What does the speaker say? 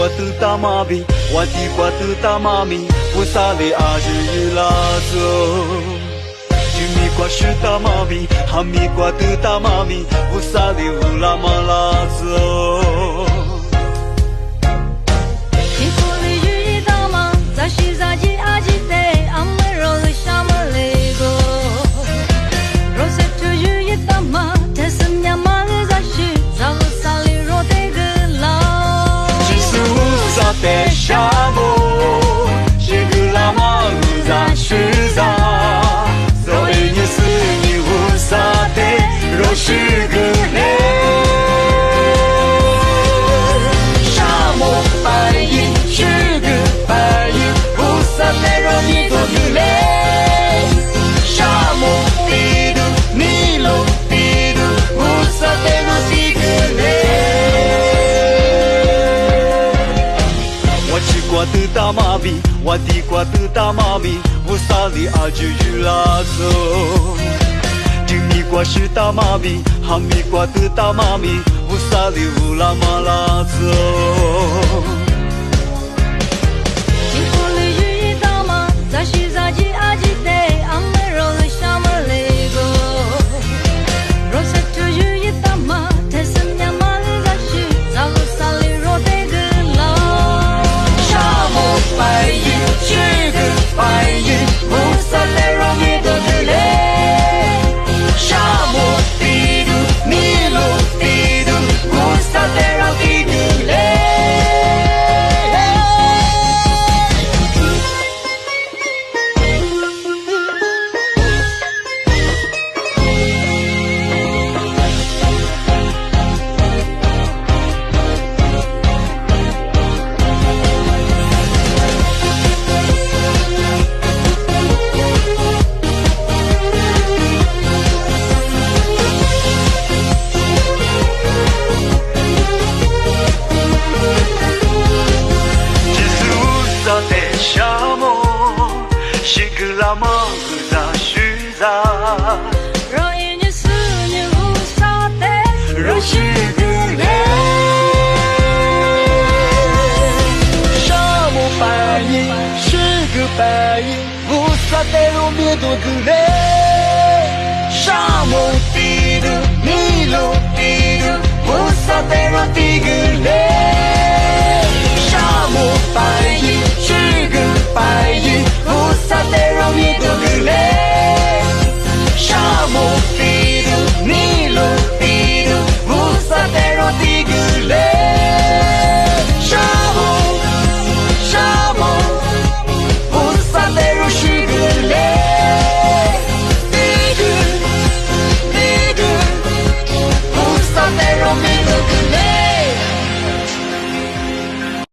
过的大妈咪，我的过的大妈咪，我啥的阿日拉走。玉米瓜是大妈咪，哈密瓜的大妈咪，我啥的乌拉玛拉走。幸福的雨一大妈，在西沙吉阿吉的阿妹罗的沙么雷个。罗塞特雨一大妈，但是娘妈的在西，在我沙里罗的个老。只是乌沙的沙漠，是个拉玛乌扎是扎。若是个泪，沙漠白银是个白银，不散的让你做个泪。沙漠地图，尼罗地图，不散的让你个泪。我吃过的大妈咪，我的过的大妈咪，我啥里阿就与拉走。玉米瓜是大妈咪，哈密瓜的大妈咪，乌萨里乌拉玛拉走。幸福的雨一大妈，在西沙吉阿吉的阿妹罗的沙么雷个。罗塞特雨一大妈，但是娘妈的在西，在我沙里罗的个老。沙漠白银是个白银，乌萨里让你的个泪。沙漠地图，尼罗地图，乌萨得让地图嘞。让一年四年无沙的，若是个泪。沙漠白银是个白银，无法带入面多个泪。沙漠地图，尼罗地图，无法带入第个泪。